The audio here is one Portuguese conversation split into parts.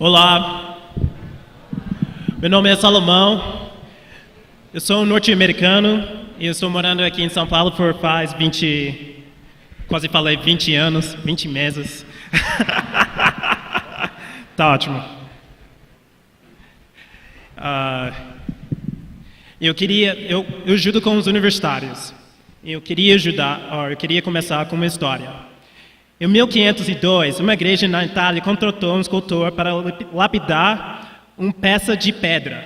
Olá, meu nome é Salomão, eu sou um norte-americano e eu estou morando aqui em São Paulo por faz 20 anos, 20 meses. Tá ótimo. Eu ajudo com os universitários. Eu queria começar com uma história. Em 1502, uma igreja na Itália contratou um escultor para lapidar uma peça de pedra.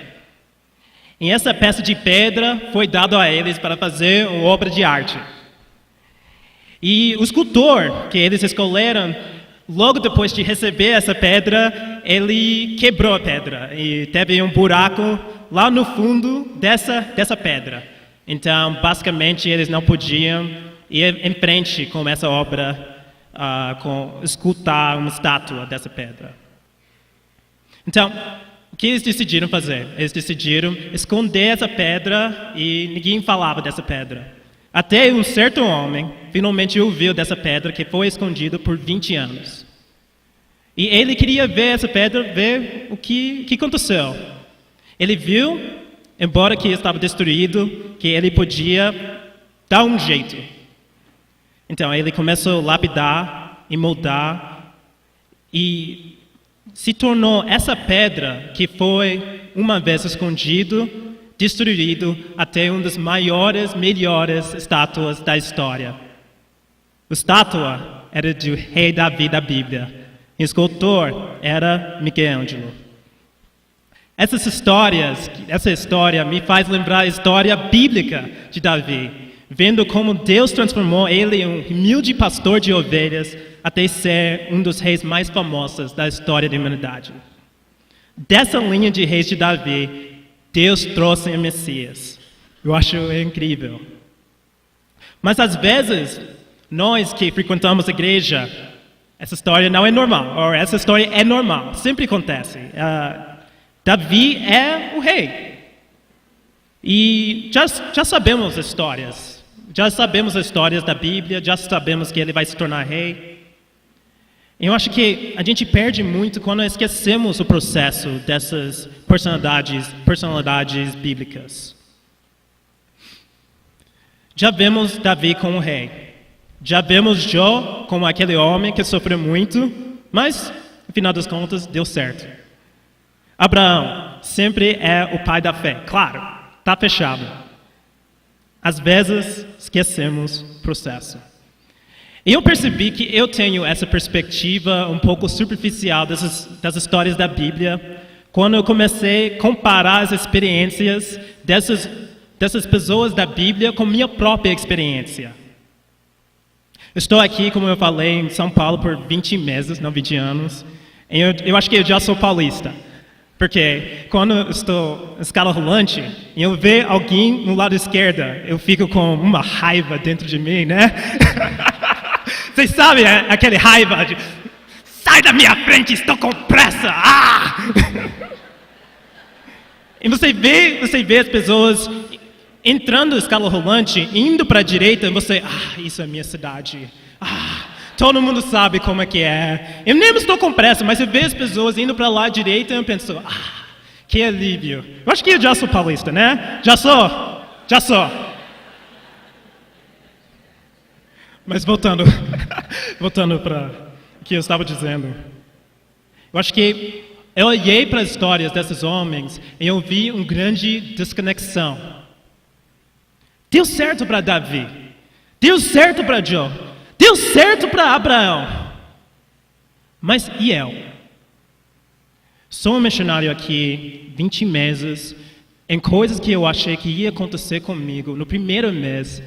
E essa peça de pedra foi dada a eles para fazer uma obra de arte. E o escultor que eles escolheram, logo depois de receber essa pedra, ele quebrou a pedra e teve um buraco lá no fundo dessa pedra. Então, basicamente, eles não podiam ir em frente com essa obra, com escultar uma estátua dessa pedra. Então, o que eles decidiram fazer? Eles decidiram esconder essa pedra e ninguém falava dessa pedra. Até um certo homem finalmente ouviu dessa pedra que foi escondida por 20 anos. E ele queria ver essa pedra, ver o que aconteceu. Ele viu, embora que estava destruído, que ele podia dar um jeito. Então ele começou a lapidar e moldar e se tornou essa pedra que foi uma vez escondido, destruído até uma das melhores estátuas da história. A estátua era do rei Davi da Bíblia. E o escultor era Michelangelo. Essa história me faz lembrar a história bíblica de Davi, vendo como Deus transformou ele em um humilde pastor de ovelhas até ser um dos reis mais famosos da história da humanidade. Dessa linha de reis de Davi, Deus trouxe o Messias. Eu acho incrível. Mas às vezes, nós que frequentamos a igreja, essa história não é normal, ou essa história é normal, sempre acontece. Davi é o rei. E já sabemos as histórias. Já sabemos as histórias da Bíblia, já sabemos que ele vai se tornar rei. Eu acho que a gente perde muito quando esquecemos o processo dessas personalidades bíblicas. Já vemos Davi como rei. Já vemos Jó como aquele homem que sofreu muito, mas, no final das contas, deu certo. Abraão sempre é o pai da fé. Claro, está fechado. Às vezes, esquecemos o processo. E eu percebi que eu tenho essa perspectiva um pouco superficial das histórias da Bíblia quando eu comecei a comparar as experiências dessas pessoas da Bíblia com minha própria experiência. Estou aqui, como eu falei, em São Paulo por 20 meses, não 20 anos. E eu acho que eu já sou paulista. Porque quando eu estou na escala rolante e eu vejo alguém no lado esquerdo, eu fico com uma raiva dentro de mim, né? Vocês sabem, aquele raiva de sai da minha frente, estou com pressa! Ah! E você vê as pessoas entrando na escala rolante, indo para a direita, e você, isso é minha cidade. Todo mundo sabe como é que é. Eu nem estou com pressa, mas eu vejo as pessoas indo para lá à direita e eu penso, que alívio. Eu acho que eu já sou paulista, né? Já sou. Mas voltando para o que eu estava dizendo. Eu acho que eu olhei para as histórias desses homens e eu vi uma grande desconexão. Deu certo para Davi. Deu certo para Jó. Deu certo para Abraão. Mas e eu? Sou um missionário aqui 20 meses em coisas que eu achei que ia acontecer comigo no primeiro mês.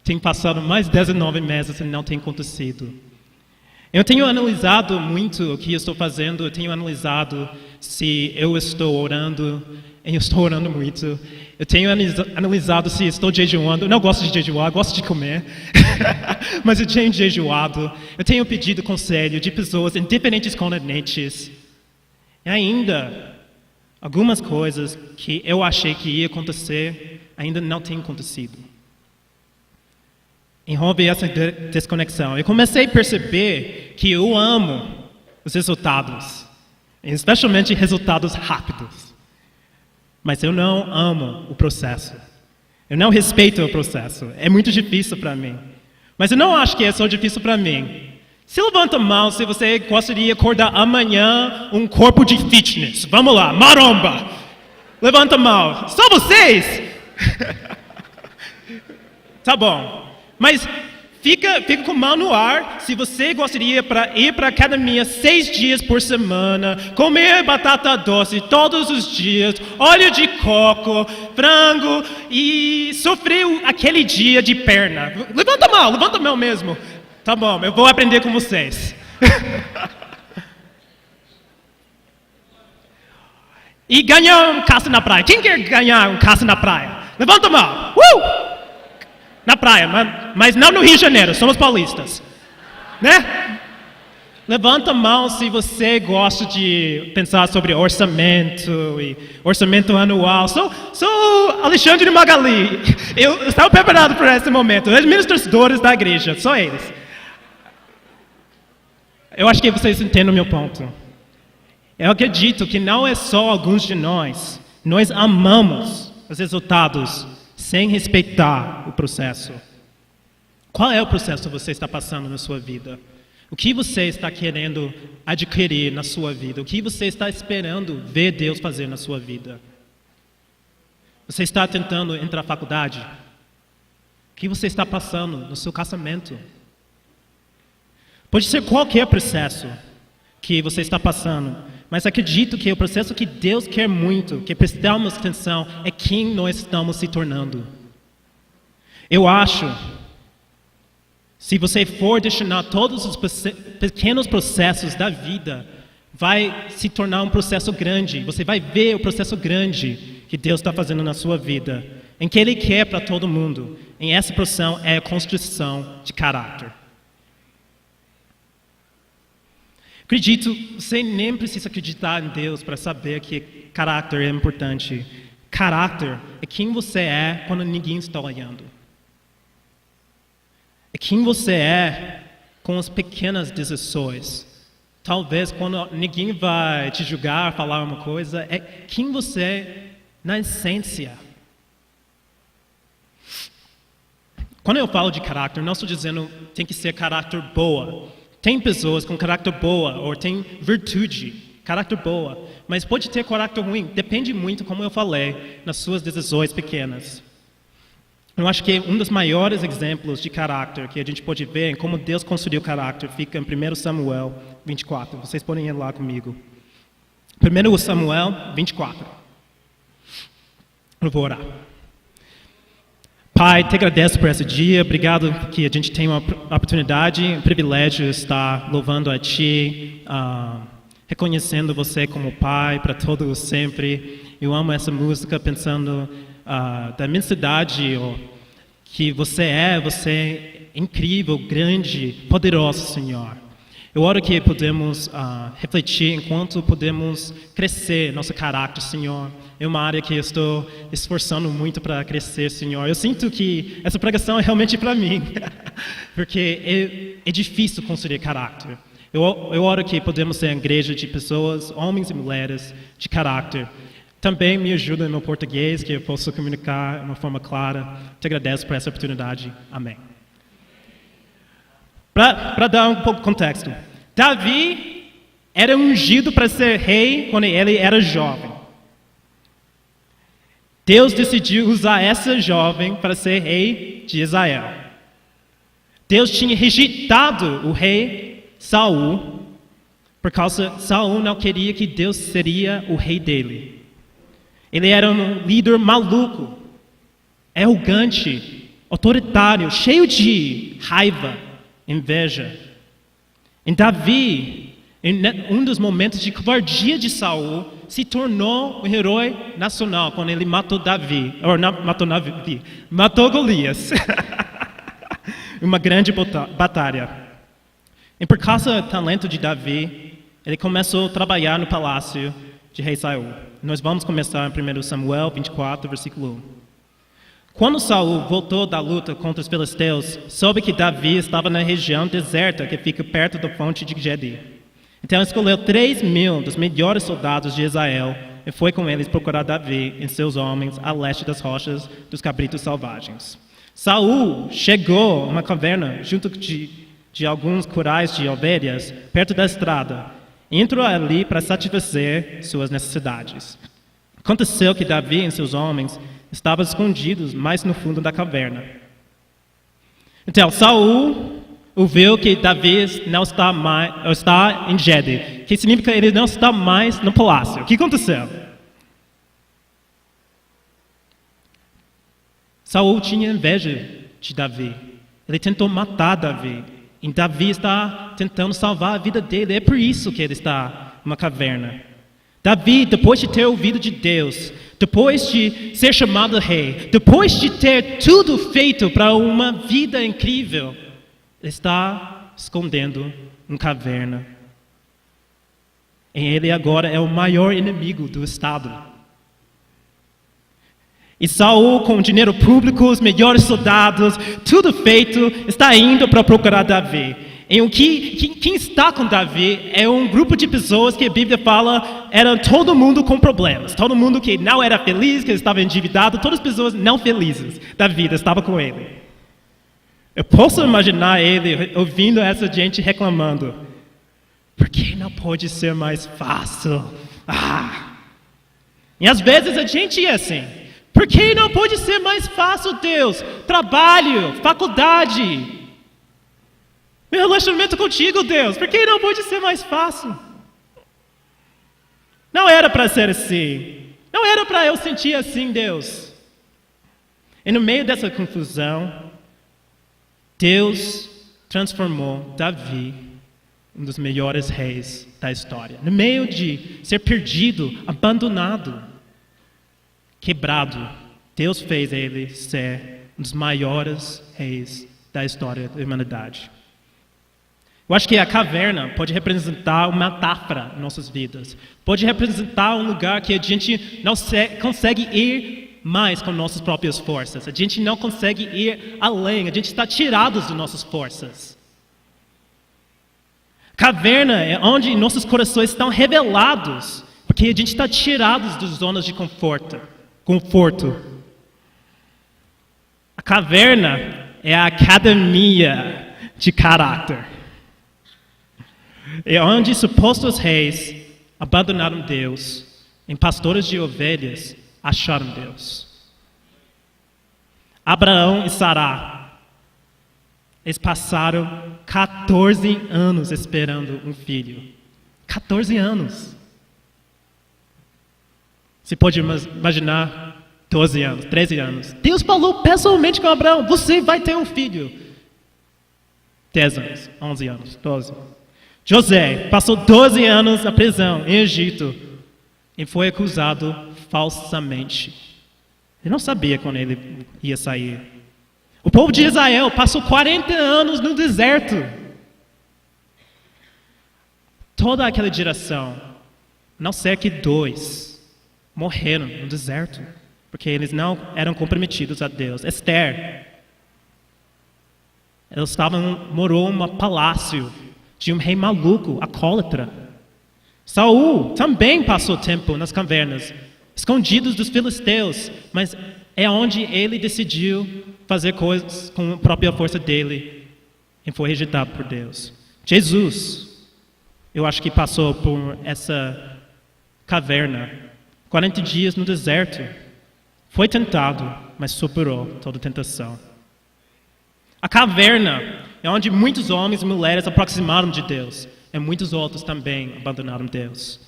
Tem passado mais 19 meses e não tem acontecido. Eu tenho analisado muito o que eu estou fazendo. Eu tenho analisado se eu estou orando. Eu estou orando muito. Eu tenho analisado se estou jejuando. Eu não gosto de jejuar, gosto de comer. Mas eu tenho jejuado. Eu tenho pedido conselho de pessoas em diferentes continentes. E ainda, algumas coisas que eu achei que ia acontecer, ainda não têm acontecido. Envolve essa desconexão. Eu comecei a perceber que eu amo os resultados. especialmente resultados rápidos. Mas eu não amo o processo. Eu não respeito o processo. É muito difícil para mim. Mas eu não acho que é só difícil para mim. Se levanta a mão se você gostaria de acordar amanhã um corpo de fitness. Vamos lá, maromba. Levanta a mão. Só vocês? Tá bom. Mas fica com a mão no ar se você gostaria de ir para a academia 6 dias por semana, comer batata doce todos os dias, óleo de coco, frango e sofrer aquele dia de perna. Levanta a mão mesmo. Tá bom, eu vou aprender com vocês. E ganhar um caça na praia. Quem quer ganhar um caça na praia? Levanta a mão. Na praia, mas não no Rio de Janeiro, somos paulistas. Né? Levanta a mão se você gosta de pensar sobre orçamento e orçamento anual. Sou Alexandre Magali. Eu estava preparado para esse momento. Os administradores da igreja, só eles. Eu acho que vocês entendem o meu ponto. Eu acredito que não é só alguns de nós. Nós amamos os resultados sem respeitar o processo. Qual é o processo que você está passando na sua vida? O que você está querendo adquirir na sua vida? O que você está esperando ver Deus fazer na sua vida? Você está tentando entrar na faculdade? O que você está passando no seu casamento? Pode ser qualquer processo que você está passando, mas acredito que o processo que Deus quer muito, que prestamos atenção, é quem nós estamos se tornando. Eu acho, se você for destinar todos os pequenos processos da vida, vai se tornar um processo grande. Você vai ver o processo grande que Deus está fazendo na sua vida, em que Ele quer para todo mundo. E essa processo é a construção de caráter. Acredito, você nem precisa acreditar em Deus para saber que caráter é importante. Caráter é quem você é quando ninguém está olhando. É quem você é com as pequenas decisões. Talvez quando ninguém vai te julgar, falar uma coisa, é quem você é na essência. Quando eu falo de caráter, não estou dizendo que tem que ser caráter boa. Tem pessoas com caráter boa, ou tem virtude, caráter boa, mas pode ter caráter ruim, depende muito, como eu falei, nas suas decisões pequenas. Eu acho que um dos maiores exemplos de caráter que a gente pode ver em como Deus construiu o caráter fica em 1 Samuel 24. Vocês podem ir lá comigo. 1 Samuel 24. Eu vou orar. Pai, te agradeço por esse dia, obrigado que a gente tem uma oportunidade, um privilégio de estar louvando a Ti, reconhecendo Você como Pai para todos sempre. Eu amo essa música pensando da imensidade que você é incrível, grande, poderoso, Senhor. Eu oro que podemos refletir enquanto podemos crescer nosso caráter, Senhor. É uma área que eu estou esforçando muito para crescer, Senhor. Eu sinto que essa pregação é realmente para mim, porque é difícil construir caráter. Eu oro que podemos ser uma igreja de pessoas, homens e mulheres, de caráter. Também me ajuda no meu português, que eu possa comunicar de uma forma clara. Te agradeço por essa oportunidade. Amém. Para dar um pouco de contexto, Davi era ungido para ser rei quando ele era jovem. Deus decidiu usar essa jovem para ser rei de Israel. Deus tinha rejeitado o rei Saul, por causa Saul não queria que Deus seria o rei dele. Ele era um líder maluco, arrogante, autoritário, cheio de raiva, inveja. Em Davi, em um dos momentos de covardia de Saul, se tornou um herói nacional quando ele matou matou Golias. Uma grande batalha. E por causa do talento de Davi, ele começou a trabalhar no palácio de rei Saul. Nós vamos começar em 1 Samuel 24, versículo 1. Quando Saul voltou da luta contra os filisteus, soube que Davi estava na região deserta que fica perto da fonte de Gedi. Então escolheu 3.000 dos melhores soldados de Israel e foi com eles procurar Davi e seus homens a leste das rochas dos cabritos selvagens. Saul chegou a uma caverna junto de alguns curais de ovelhas perto da estrada e entrou ali para satisfazer suas necessidades. Aconteceu que Davi e seus homens estavam escondidos mais no fundo da caverna. Então Saul ouviu que Davi não está em Gede, que significa que ele não está mais no palácio. O que aconteceu? Saul tinha inveja de Davi. Ele tentou matar Davi. E Davi está tentando salvar a vida dele. É por isso que ele está numa caverna. Davi, depois de ter ouvido de Deus, depois de ser chamado rei, depois de ter tudo feito para uma vida incrível, está escondendo uma caverna. E ele agora é o maior inimigo do Estado. E Saul, com dinheiro público, os melhores soldados, tudo feito, está indo para procurar Davi. E quem está com Davi é um grupo de pessoas que a Bíblia fala eram todo mundo com problemas. Todo mundo que não era feliz, que estava endividado, todas as pessoas não felizes da vida estavam com ele. Eu posso imaginar ele ouvindo essa gente reclamando. Por que não pode ser mais fácil? E às vezes a gente é assim. Por que não pode ser mais fácil, Deus? Trabalho, faculdade. Meu relacionamento contigo, Deus. Por que não pode ser mais fácil? Não era para ser assim. Não era para eu sentir assim, Deus. E no meio dessa confusão, Deus transformou Davi em um dos melhores reis da história. No meio de ser perdido, abandonado, quebrado, Deus fez ele ser um dos maiores reis da história da humanidade. Eu acho que a caverna pode representar uma metáfora em nossas vidas. Pode representar um lugar que a gente não consegue ir mais com nossas próprias forças. A gente não consegue ir além. A gente está tirados de nossas forças. Caverna é onde nossos corações estão revelados, porque a gente está tirados das zonas de conforto. A caverna é a academia de caráter. É onde supostos reis abandonaram Deus, e pastores de ovelhas acharam Deus. Abraão e Sará, eles passaram 14 anos esperando um filho. 14 anos. Você pode imaginar 12 anos, 13 anos. Deus falou pessoalmente com Abraão, você vai ter um filho. 10 anos, 11 anos, 12. José passou 12 anos na prisão em Egito e foi acusado falsamente. Ele não sabia quando ele ia sair. O povo de Israel passou 40 anos no deserto. Toda aquela geração, não ser que 2, morreram no deserto, porque eles não eram comprometidos a Deus. Esther, morou em um palácio de um rei maluco, alcoólatra. Saul também passou tempo nas cavernas, escondidos dos filisteus, mas é onde ele decidiu fazer coisas com a própria força dele e foi rejeitado por Deus. Jesus, eu acho que passou por essa caverna, 40 dias no deserto, foi tentado, mas superou toda a tentação. A caverna é onde muitos homens e mulheres aproximaram de Deus, e muitos outros também abandonaram Deus.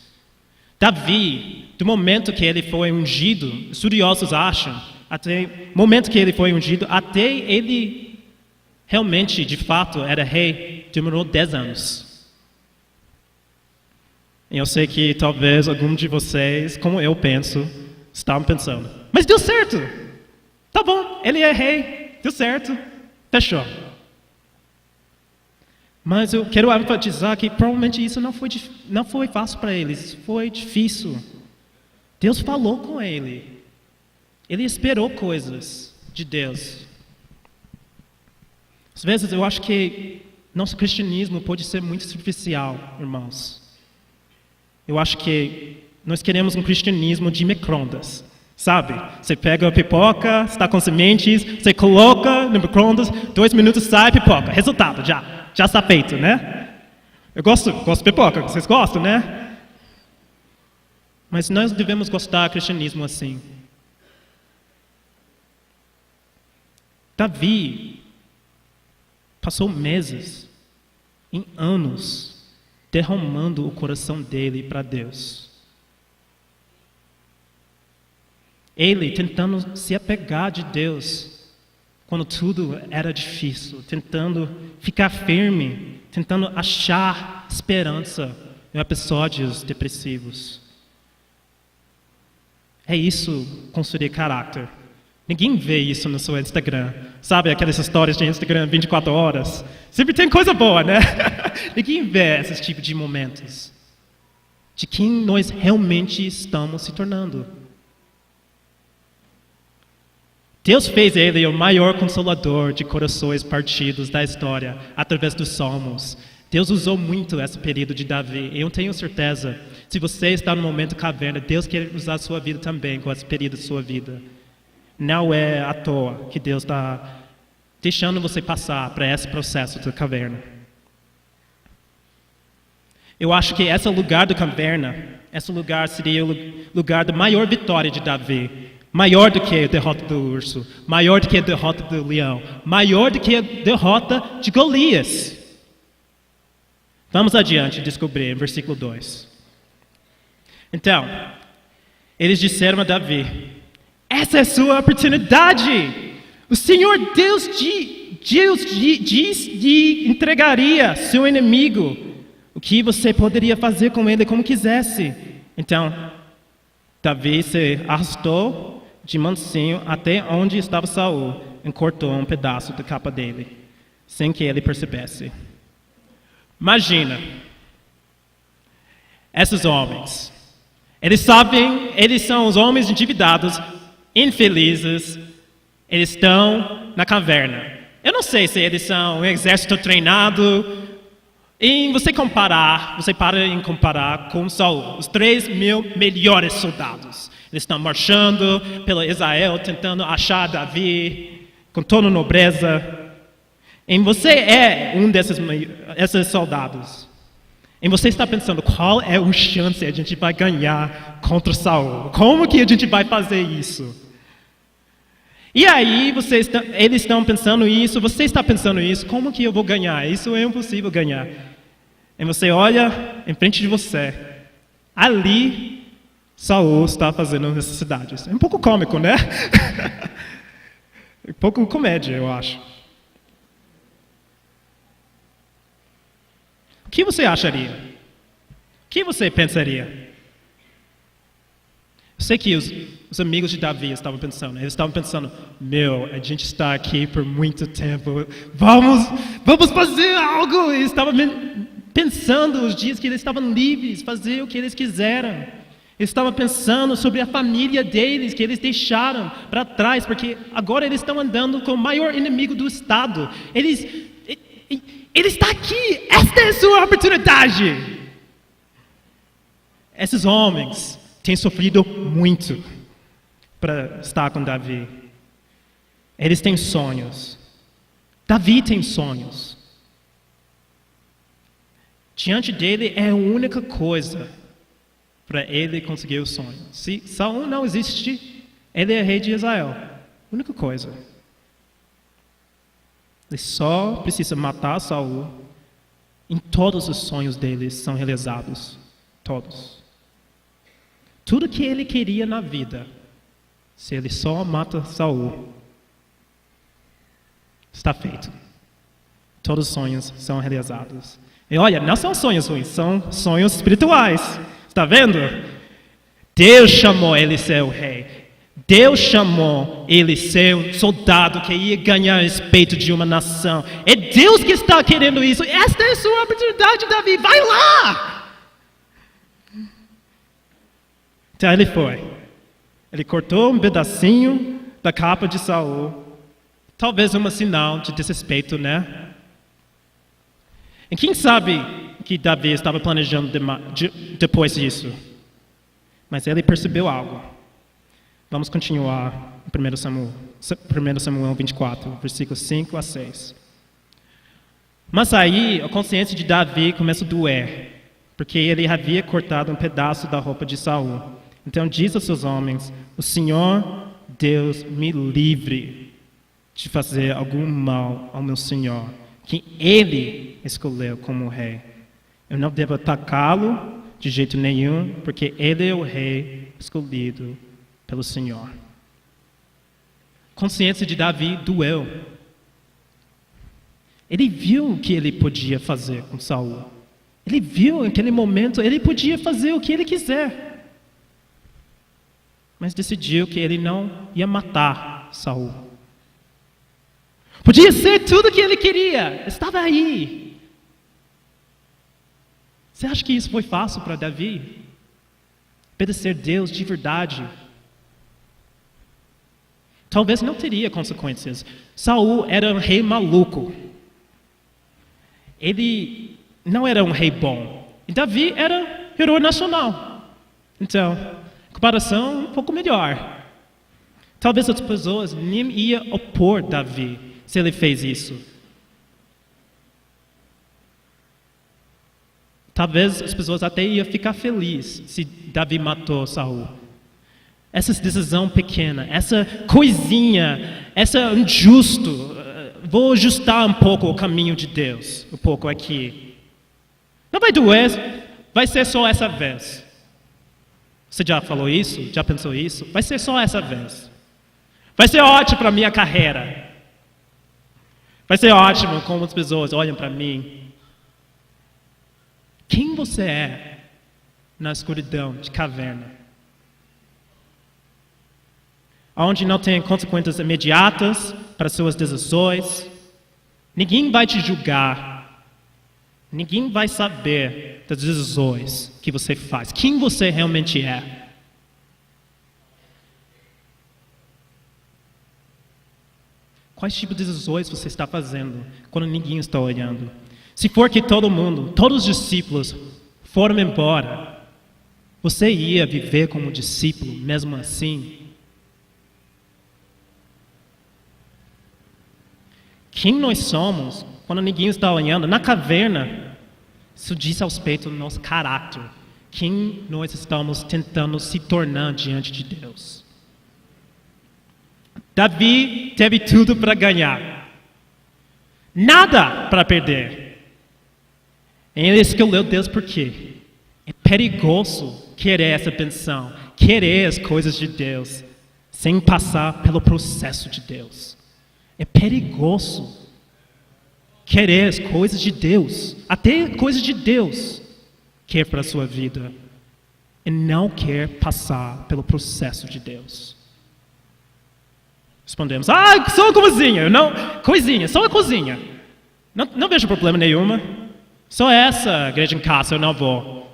Davi, do momento que ele foi ungido, estudiosos acham, até o momento que ele foi ungido, até ele realmente, de fato, era rei, demorou 10 anos. E eu sei que talvez alguns de vocês, como eu penso, estavam pensando, mas deu certo! Tá bom, ele é rei, deu certo, fechou. Mas eu quero enfatizar que provavelmente isso não foi fácil para eles, foi difícil. Deus falou com ele. Ele esperou coisas de Deus. Às vezes eu acho que nosso cristianismo pode ser muito superficial, irmãos. Eu acho que nós queremos um cristianismo de micro-ondas, sabe? Você pega a pipoca, está com sementes, você coloca no micro-ondas, 2 minutos sai pipoca. Resultado, já está feito, né? Eu gosto de pipoca, vocês gostam, né? Mas nós devemos gostar do cristianismo assim. Davi passou meses, em anos, derramando o coração dele para Deus. Ele tentando se apegar de Deus, quando tudo era difícil, tentando ficar firme, tentando achar esperança em episódios depressivos. É isso construir caráter. Ninguém vê isso no seu Instagram. Sabe aquelas histórias de Instagram 24 horas? Sempre tem coisa boa, né? Ninguém vê esse tipo de momentos. De quem nós realmente estamos se tornando. Deus fez ele o maior consolador de corações partidos da história, através dos Salmos. Deus usou muito esse período de Davi. Eu tenho certeza, se você está no momento caverna, Deus quer usar a sua vida também com esse período da sua vida. Não é à toa que Deus está deixando você passar para esse processo da caverna. Eu acho que esse lugar da caverna, esse lugar seria o lugar da maior vitória de Davi. Maior do que a derrota do urso, maior do que a derrota do leão, maior do que a derrota de Golias. Vamos adiante descobrir em versículo 2. Então, eles disseram a Davi: essa é a sua oportunidade. O Senhor Deus lhe entregaria seu inimigo. O que você poderia fazer com ele como quisesse. Então, Davi se arrastou de mansinho até onde estava Saul e cortou um pedaço da capa dele, sem que ele percebesse. Imagina, esses homens, eles sabem, eles são os homens endividados, infelizes, eles estão na caverna. Eu não sei se eles são um exército treinado. E você para em comparar com Saul, os 3.000 melhores soldados. Eles estão marchando pela Israel, tentando achar Davi, com toda a nobreza. E você é um desses soldados. E você está pensando, qual é a chance a gente vai ganhar contra Saul? Como que a gente vai fazer isso? E aí, eles estão pensando isso, você está pensando isso, como que eu vou ganhar? Isso é impossível ganhar. E você olha em frente de você, ali, Saul está fazendo necessidades. É um pouco cômico, né? Um pouco comédia, eu acho. O que você acharia? O que você pensaria? Eu sei que os amigos de Davi estavam pensando. Eles estavam pensando, a gente está aqui por muito tempo. Vamos fazer algo. Eles estavam pensando os dias que eles estavam livres, fazer o que eles quiseram. Eles estavam pensando sobre a família deles, que eles deixaram para trás, porque agora eles estão andando com o maior inimigo do Estado. Ele está aqui, esta é a sua oportunidade. Esses homens têm sofrido muito para estar com Davi. Eles têm sonhos. Davi tem sonhos. Diante dele é a única coisa para ele conseguir o sonho. Se Saul não existe, ele é rei de Israel. Única coisa. Ele só precisa matar Saul e todos os sonhos dele são realizados. Todos. Tudo que ele queria na vida, se ele só mata Saul, está feito. Todos os sonhos são realizados. E olha, não são sonhos ruins, são sonhos espirituais. Está vendo? Deus chamou ele ser o rei. Deus chamou ele ser um soldado que ia ganhar respeito de uma nação. É Deus que está querendo isso. Esta é a sua oportunidade, Davi. Vai lá! Então ele foi. Ele cortou um pedacinho da capa de Saul. Talvez um sinal de desrespeito, né? E quem sabe que Davi estava planejando depois disso. Mas ele percebeu algo. Vamos continuar em 1 Samuel 24, versículos 5 a 6. Mas aí a consciência de Davi começa a doer, porque ele havia cortado um pedaço da roupa de Saul. Então disse aos seus homens: o Senhor Deus me livre de fazer algum mal ao meu Senhor, que Ele escolheu como rei. Eu não devo atacá-lo de jeito nenhum, porque Ele é o rei escolhido pelo Senhor. A consciência de Davi doeu. Ele viu o que ele podia fazer com Saul. Ele viu naquele momento, ele podia fazer o que ele quiser. Mas decidiu que ele não ia matar Saul. Podia ser tudo o que ele queria. Estava aí. Você acha que isso foi fácil para Davi? Obedecer Deus de verdade. Talvez não teria consequências. Saul era um rei maluco. Ele não era um rei bom. E Davi era herói nacional. Então, a comparação um pouco melhor. Talvez as pessoas nem iam opor Davi se ele fez isso. Talvez as pessoas até iam ficar felizes se Davi matou Saul. Essa decisão pequena, essa coisinha, essa injusto. Vou ajustar um pouco o caminho de Deus, um pouco aqui. Não vai doer, vai ser só essa vez. Você já falou isso? Já pensou isso? Vai ser só essa vez. Vai ser ótimo para a minha carreira. Vai ser ótimo como as pessoas olham para mim. Quem você é na escuridão de caverna? Onde não tem consequências imediatas para suas decisões. Ninguém vai te julgar. Ninguém vai saber das decisões que você faz. Quem você realmente é. Quais tipos de decisões você está fazendo quando ninguém está olhando? Se for que todo mundo, todos os discípulos foram embora, você ia viver como discípulo mesmo assim? Quem nós somos quando ninguém está olhando? Na caverna, isso diz a respeito do nosso caráter. Quem nós estamos tentando se tornar diante de Deus. Davi teve tudo para ganhar. Nada para perder. Ele escolheu Deus por quê? É perigoso querer essa benção, querer as coisas de Deus, sem passar pelo processo de Deus. É perigoso querer as coisas de Deus, até coisas de Deus, quer para a sua vida, e não quer passar pelo processo de Deus. Respondemos: só a cozinha, só a cozinha. Não vejo problema nenhuma. Só essa igreja em casa eu não vou.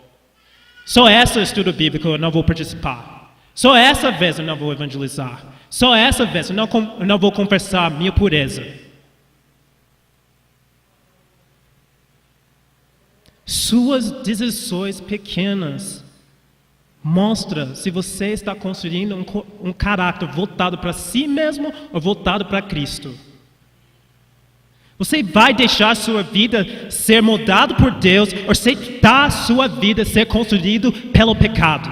Só esse estudo bíblico eu não vou participar. Só essa vez eu não vou evangelizar. Só essa vez eu não vou confessar a minha pureza. Suas decisões pequenas mostram se você está construindo um caráter voltado para si mesmo ou voltado para Cristo. Você vai deixar sua vida ser moldada por Deus ou aceitar sua vida ser construída pelo pecado?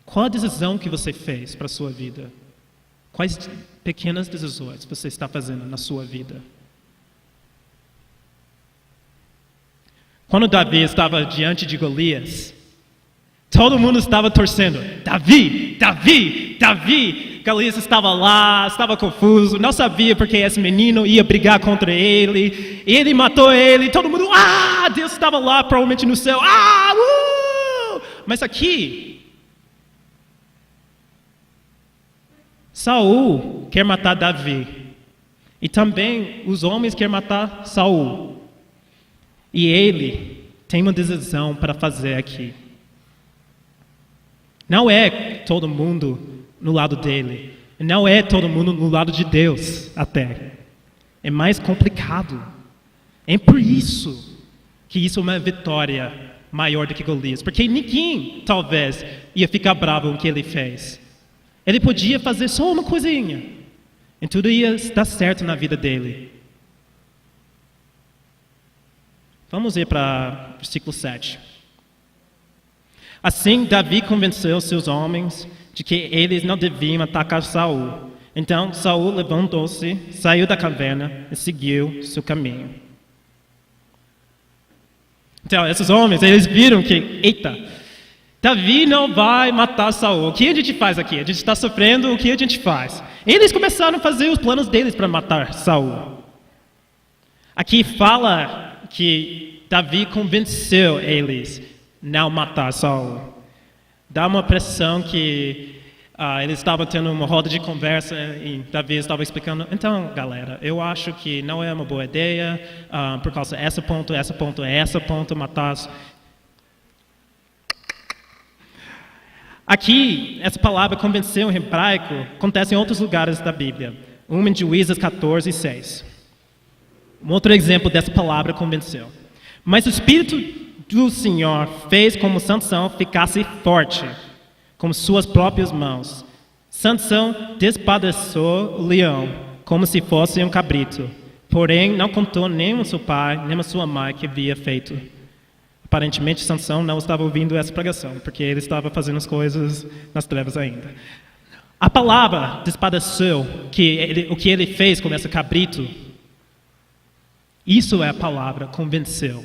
Qual a decisão que você fez para a sua vida? Quais pequenas decisões você está fazendo na sua vida? Quando Davi estava diante de Golias, todo mundo estava torcendo. Davi, Davi, Davi. Golias estava lá, estava confuso, não sabia porque esse menino ia brigar contra ele. Ele matou ele, todo mundo, Deus estava lá, provavelmente no céu, Mas aqui, Saul quer matar Davi. E também os homens querem matar Saul. E ele tem uma decisão para fazer aqui. Não é todo mundo no lado dele. Não é todo mundo no lado de Deus, até. É mais complicado. É por isso que isso é uma vitória maior do que Golias, porque ninguém, talvez, ia ficar bravo com o que ele fez. Ele podia fazer só uma coisinha, e tudo ia dar certo na vida dele. Vamos ir para o versículo 7. Assim, Davi convenceu seus homens de que eles não deviam atacar Saul. Então, Saul levantou-se, saiu da caverna e seguiu seu caminho. Então, esses homens, eles viram que, eita, Davi não vai matar Saul. O que a gente faz aqui? A gente está sofrendo, o que a gente faz? Eles começaram a fazer os planos deles para matar Saul. Aqui fala que Davi convenceu eles não matar Saul. Dá uma impressão que eles estavam tendo uma roda de conversa e Davi estava explicando, então, galera, eu acho que não é uma boa ideia, por causa desse ponto, matar. Aqui, essa palavra convenceu em hebraico acontece em outros lugares da Bíblia. Em Juízes 14, 6. Um outro exemplo dessa palavra convenceu. Mas o Espírito do Senhor fez como Sansão ficasse forte, com suas próprias mãos. Sansão despedaçou o leão, como se fosse um cabrito. Porém, não contou nem a seu pai, nem a sua mãe que havia feito. Aparentemente, Sansão não estava ouvindo essa pregação, porque ele estava fazendo as coisas nas trevas ainda. A palavra despedaçou, o que ele fez com esse cabrito, isso é a palavra convenceu.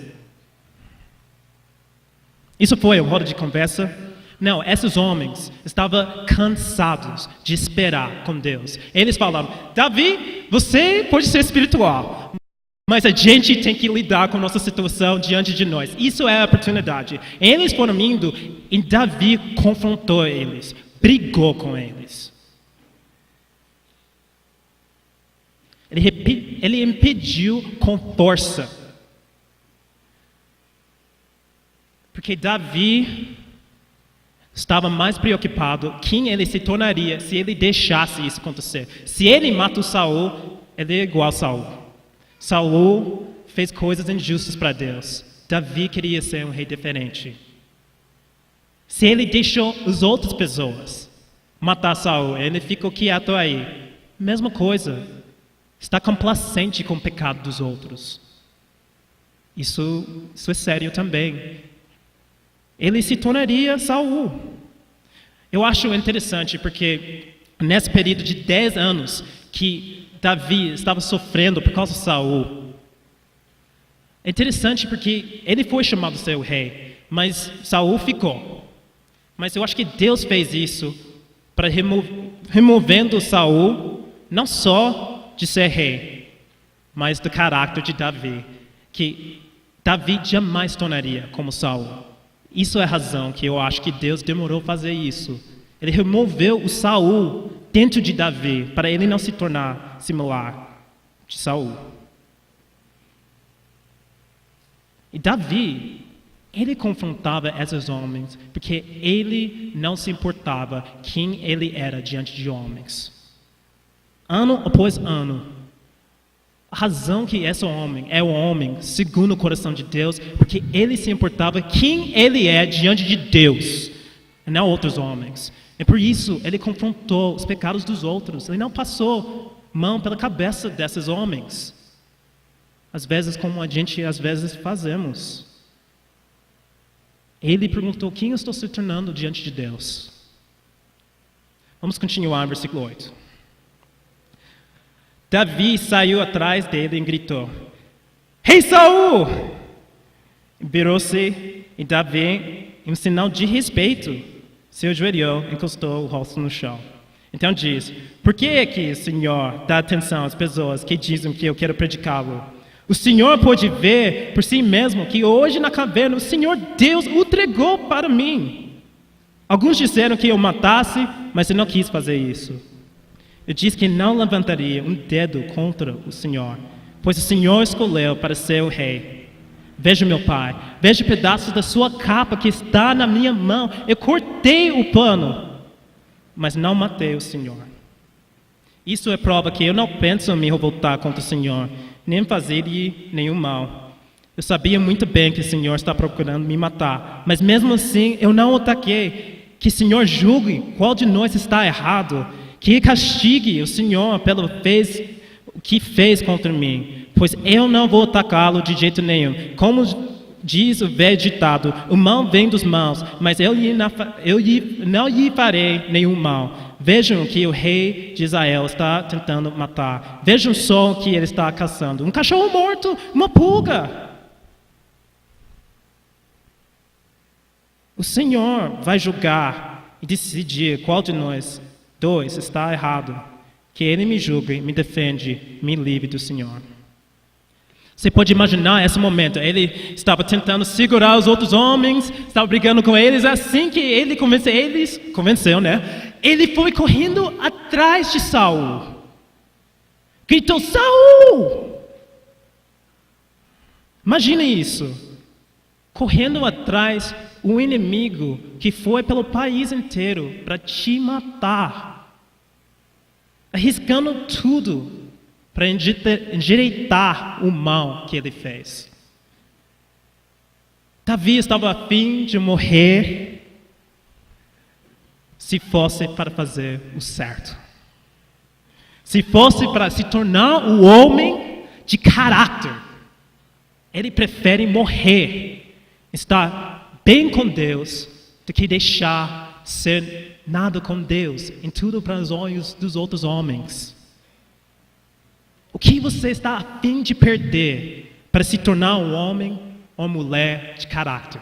Isso foi uma roda de conversa? Não, esses homens estavam cansados de esperar com Deus. Eles falaram, Davi, você pode ser espiritual, mas a gente tem que lidar com nossa situação diante de nós. Isso é a oportunidade. Eles foram indo e Davi confrontou eles, brigou com eles. Ele impediu com força. Porque Davi estava mais preocupado quem ele se tornaria se ele deixasse isso acontecer. Se ele mata o Saul, ele é igual a Saul. Saul fez coisas injustas para Deus. Davi queria ser um rei diferente. Se ele deixou as outras pessoas matar Saul, ele ficou quieto aí. Mesma coisa. Está complacente com o pecado dos outros. Isso é sério também. Ele se tornaria Saul. Eu acho interessante porque nesse período de 10 anos que Davi estava sofrendo por causa de Saul, é interessante porque ele foi chamado a ser o rei, mas Saul ficou. Mas eu acho que Deus fez isso para removendo Saul, não só de ser rei, mas do caráter de Davi, que Davi jamais tornaria como Saul. Isso é a razão que eu acho que Deus demorou a fazer isso. Ele removeu o Saul dentro de Davi, para ele não se tornar similar de Saul. E Davi, ele confrontava esses homens, porque ele não se importava quem ele era diante de homens. Ano após ano, a razão que esse homem é o homem segundo o coração de Deus, porque ele se importava quem ele é diante de Deus, e não outros homens. E por isso ele confrontou os pecados dos outros. Ele não passou mão pela cabeça desses homens. Às vezes, como a gente às vezes fazemos. Ele perguntou, quem eu estou se tornando diante de Deus? Vamos continuar no versículo 8. Davi saiu atrás dele e gritou, Rei Saul! Virou-se e Davi, em sinal de respeito, se ajoelhou e encostou o rosto no chão. Então diz, por que é que o Senhor dá atenção às pessoas que dizem que eu quero predicá-lo? O Senhor pode ver por si mesmo que hoje na caverna o Senhor Deus o entregou para mim. Alguns disseram que eu matasse, mas eu não quis fazer isso. Eu disse que não levantaria um dedo contra o Senhor, pois o Senhor escolheu para ser o rei. Veja, meu pai, veja pedaços da sua capa que está na minha mão. Eu cortei o pano, mas não matei o Senhor. Isso é prova que eu não penso em me revoltar contra o Senhor, nem fazer-lhe nenhum mal. Eu sabia muito bem que o Senhor está procurando me matar, mas mesmo assim eu não o ataquei. Que o Senhor julgue qual de nós está errado, que castigue o Senhor pelo o que fez contra mim, pois eu não vou atacá-lo de jeito nenhum. Como diz o velho ditado, o mal vem dos maus, mas eu não lhe farei nenhum mal. Vejam que o rei de Israel está tentando matar. Vejam só o que ele está caçando: um cachorro morto, uma pulga. O Senhor vai julgar e decidir qual de nós dois está errado. Que Ele me julgue, me defende, me livre do Senhor. Você pode imaginar esse momento. Ele estava tentando segurar os outros homens, estava brigando com eles. Assim que ele convenceu, né? Ele foi correndo atrás de Saul. Gritou: Saul! Imagine isso. Correndo atrás o inimigo que foi pelo país inteiro para te matar, arriscando tudo para endireitar o mal que ele fez. Davi estava a fim de morrer se fosse para fazer o certo, se fosse para se tornar o homem de caráter. Ele prefere morrer, estar bem com Deus, do que deixar ser nada com Deus, em tudo para os olhos dos outros homens. O que você está a fim de perder para se tornar um homem ou mulher de caráter?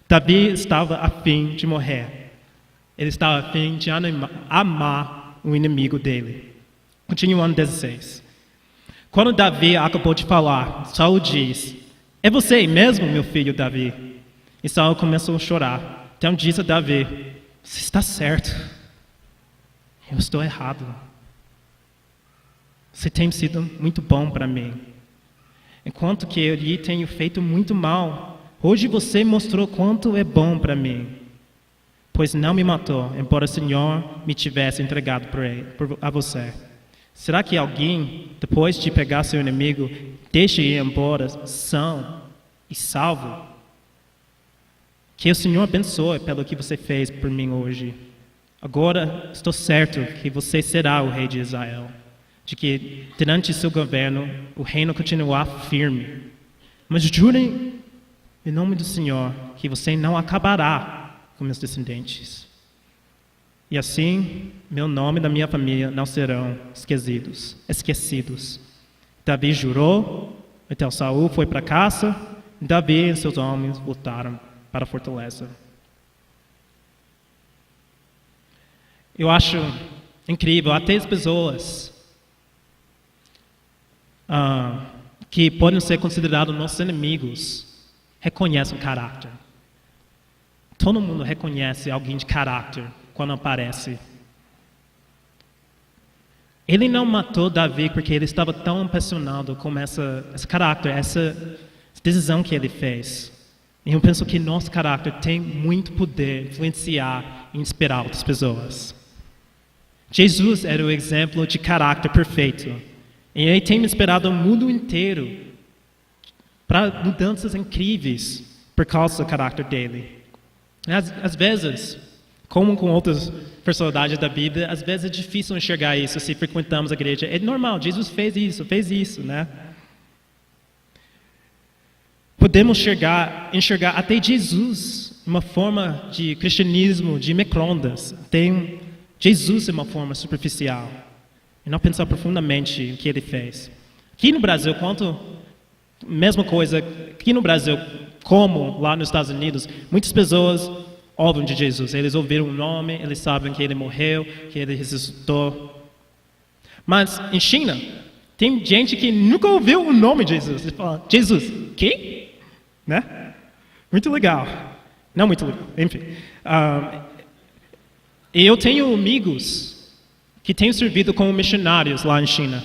Davi estava a fim de morrer. Ele estava a fim de amar o inimigo dele. Continuando 16. Quando Davi acabou de falar, Saul diz: é você mesmo, meu filho Davi? E Saul começou a chorar. Então disse a Davi: você está certo. Eu estou errado. Você tem sido muito bom para mim. Enquanto que eu lhe tenho feito muito mal, hoje você mostrou quanto é bom para mim. Pois não me matou, embora o Senhor me tivesse entregado a você. Será que alguém, depois de pegar seu inimigo, deixa ir embora são e salvo? Que o Senhor abençoe pelo que você fez por mim hoje. Agora estou certo que você será o rei de Israel, de que durante seu governo o reino continuará firme. Mas jurem em nome do Senhor que você não acabará com meus descendentes. E assim, meu nome e da minha família não serão esquecidos. Davi jurou, então Saul foi para a caça, e Davi e seus homens voltaram para a fortaleza. Eu acho incrível, até as pessoas que podem ser considerados nossos inimigos reconhecem o caráter. Todo mundo reconhece alguém de caráter quando aparece. Ele não matou Davi porque ele estava tão apaixonado com esse caráter, essa decisão que ele fez. E eu penso que nosso caráter tem muito poder de influenciar e inspirar outras pessoas. Jesus era o exemplo de caráter perfeito. E ele tem inspirado o mundo inteiro para mudanças incríveis por causa do caráter dele. Às vezes, como com outras personalidades da Bíblia, às vezes é difícil enxergar isso se frequentamos a igreja. É normal, Jesus fez isso, né? Podemos enxergar até Jesus uma forma de cristianismo de micro-ondas. Tem Jesus é uma forma superficial. E não pensar profundamente o que ele fez. Aqui no Brasil, mesma coisa, aqui no Brasil, como lá nos Estados Unidos, muitas pessoas ouvem de Jesus. Eles ouviram o nome, eles sabem que ele morreu, que ele ressuscitou. Mas em China, tem gente que nunca ouviu o nome de Jesus. Eles falam: Jesus, quê? Né? Muito legal. Não muito legal, enfim. E eu tenho amigos que têm servido como missionários lá em China.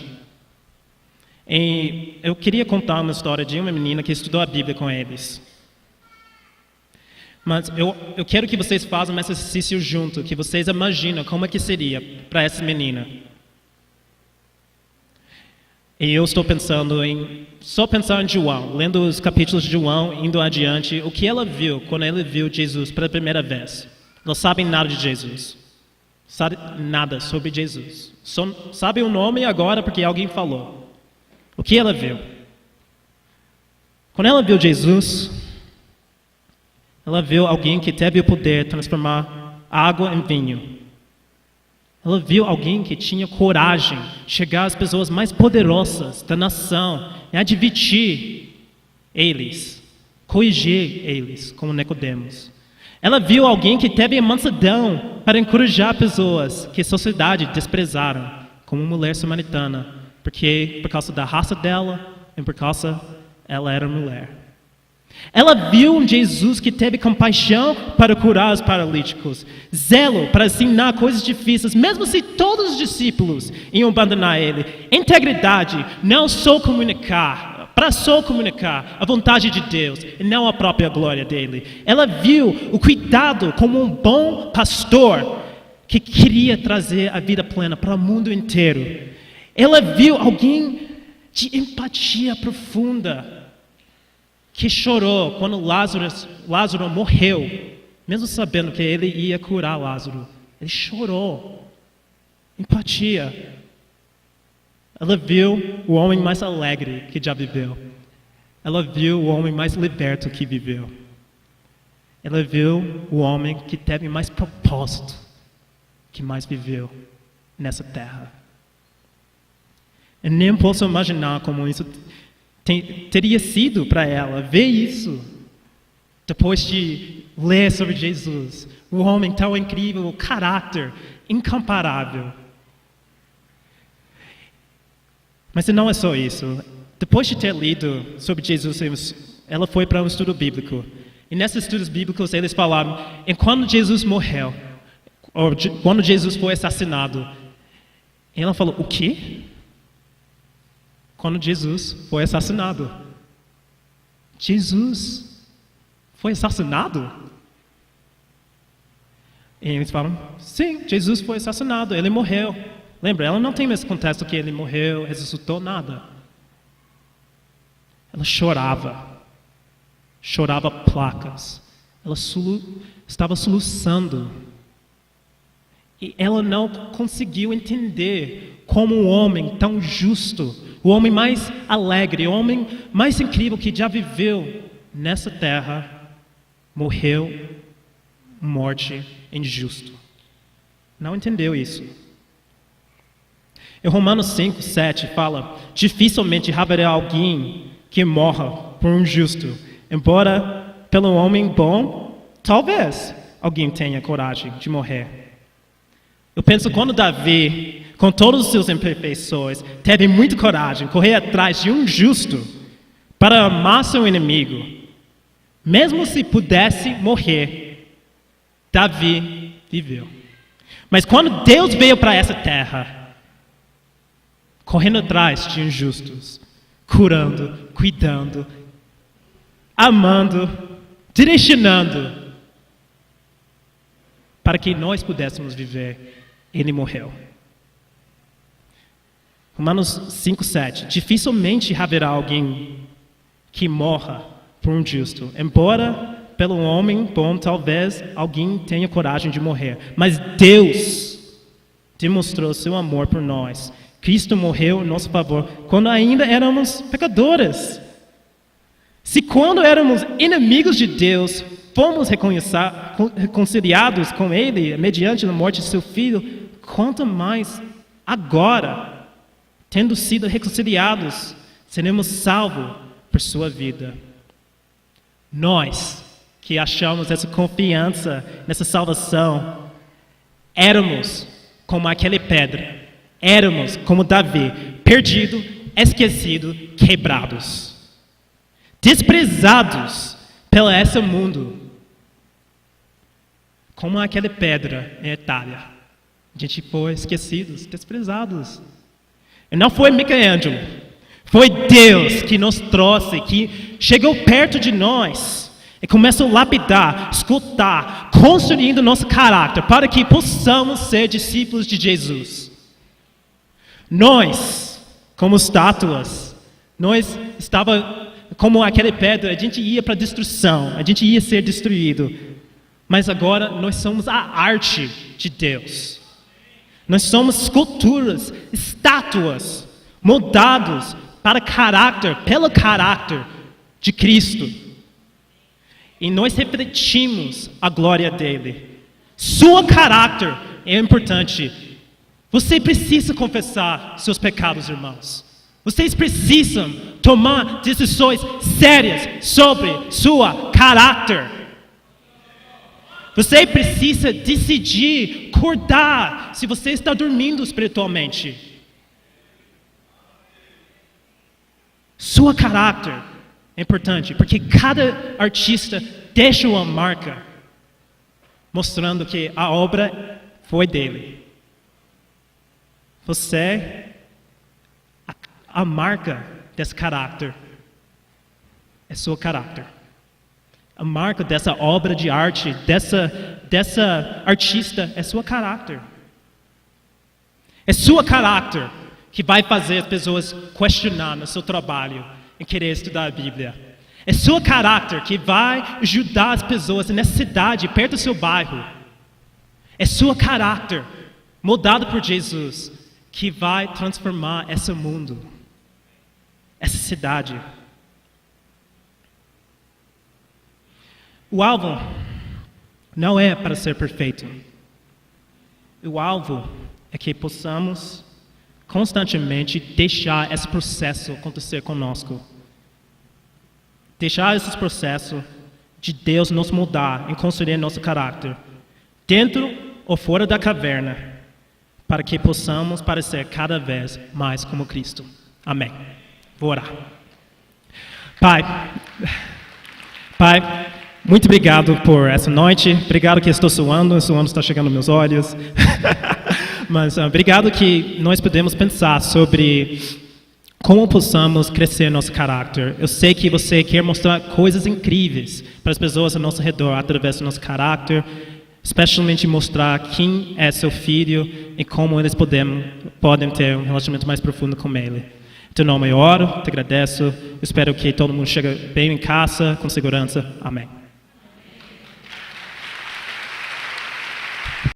E eu queria contar uma história de uma menina que estudou a Bíblia com eles. Mas eu quero que vocês façam esse exercício junto, que vocês imaginam como é que seria para essa menina. E eu estou pensando em João, lendo os capítulos de João, indo adiante, o que ela viu quando ela viu Jesus pela primeira vez. Não sabem nada de Jesus. Sabe nada sobre Jesus. Só sabe o nome agora porque alguém falou. O que ela viu? Quando ela viu Jesus, ela viu alguém que teve o poder de transformar água em vinho. Ela viu alguém que tinha coragem de chegar às pessoas mais poderosas da nação e advertir eles, corrigir eles, como Nicodemos. Ela viu alguém que teve a mansidão para encorajar pessoas que a sociedade desprezaram, como mulher samaritana, porque por causa da raça dela e por causa ela era mulher. Ela viu um Jesus que teve compaixão para curar os paralíticos, zelo para ensinar coisas difíceis, mesmo se todos os discípulos iam abandonar ele. Integridade, não só comunicar, para só comunicar a vontade de Deus e não a própria glória dele. Ela viu o cuidado como um bom pastor que queria trazer a vida plena para o mundo inteiro. Ela viu alguém de empatia profunda, que chorou quando Lázaro morreu, mesmo sabendo que ele ia curar Lázaro. Ele chorou. Empatia. Ela viu o homem mais alegre que já viveu. Ela viu o homem mais liberto que viveu. Ela viu o homem que teve mais propósito que mais viveu nessa terra. Eu nem posso imaginar como isso teria sido para ela ver isso depois de ler sobre Jesus, o homem tão incrível, o caráter incomparável. Mas não é só isso. Depois de ter lido sobre Jesus, ela foi para um estudo bíblico. E nesses estudos bíblicos eles falaram, quando Jesus morreu, ou quando Jesus foi assassinado, ela falou, o quê? Quando Jesus foi assassinado. Jesus foi assassinado? E eles falam, sim, Jesus foi assassinado, ele morreu. Lembra, ela não tem esse contexto que ele morreu, ressuscitou, nada. Ela chorava placas. Ela estava soluçando. E ela não conseguiu entender como um homem tão justo, o homem mais alegre, o homem mais incrível que já viveu nessa terra, morreu morte injusta. Não entendeu isso. Em Romanos 5, 7 fala, dificilmente haverá alguém que morra por um justo, embora pelo homem bom, talvez alguém tenha coragem de morrer. Eu penso quando Davi, com todas as suas imperfeições, teve muita coragem de correr atrás de um justo para amar seu inimigo, mesmo se pudesse morrer, Davi viveu. Mas quando Deus veio para essa terra, correndo atrás de injustos, curando, cuidando, amando, direcionando, para que nós pudéssemos viver, ele morreu. Romanos 5:7. Dificilmente haverá alguém que morra por um justo, embora pelo homem bom talvez alguém tenha coragem de morrer. Mas Deus demonstrou seu amor por nós. Cristo morreu em nosso favor quando ainda éramos pecadores. Se quando éramos inimigos de Deus, fomos reconciliados com Ele mediante a morte de seu Filho, quanto mais agora, tendo sido reconciliados, seremos salvos por sua vida. Nós que achamos essa confiança nessa salvação, éramos como aquela pedra, éramos como Davi, perdido, esquecido, quebrados, desprezados pelo esse mundo, como aquela pedra em Itália. A gente foi esquecidos, desprezados. E não foi Michelangelo, foi Deus que nos trouxe, que chegou perto de nós e começou a lapidar, escutar, construindo nosso caráter para que possamos ser discípulos de Jesus. Nós, como estátuas. Nós estava como aquela pedra, a gente ia para a destruição, a gente ia ser destruído. Mas agora nós somos a arte de Deus. Nós somos esculturas, estátuas, moldados para caráter, pelo caráter de Cristo. E nós refletimos a glória dele. Seu caráter é importante. Você precisa confessar seus pecados, irmãos. Vocês precisam tomar decisões sérias sobre seu caráter. Você precisa decidir, acordar, se você está dormindo espiritualmente. Seu caráter é importante, porque cada artista deixa uma marca, mostrando que a obra foi dele. Você, a marca desse caráter, é seu caráter. A marca dessa obra de arte, dessa artista, é seu caráter. É seu caráter que vai fazer as pessoas questionar no seu trabalho e querer estudar a Bíblia. É seu caráter que vai ajudar as pessoas nessa cidade, perto do seu bairro. É seu caráter, moldado por Jesus, que vai transformar esse mundo, essa cidade. O alvo não é para ser perfeito. O alvo é que possamos constantemente deixar esse processo acontecer conosco. Deixar esse processo de Deus nos moldar e construir nosso caráter, dentro ou fora da caverna, para que possamos parecer cada vez mais como Cristo. Amém. Vou orar. Pai, muito obrigado por essa noite. Obrigado que estou suando está chegando aos meus olhos. Mas obrigado que nós podemos pensar sobre como possamos crescer nosso caráter. Eu sei que você quer mostrar coisas incríveis para as pessoas ao nosso redor através do nosso caráter, especialmente mostrar quem é seu filho e como eles podem ter um relacionamento mais profundo com ele. Em teu nome eu oro, te agradeço, espero que todo mundo chegue bem em casa, com segurança. Amém.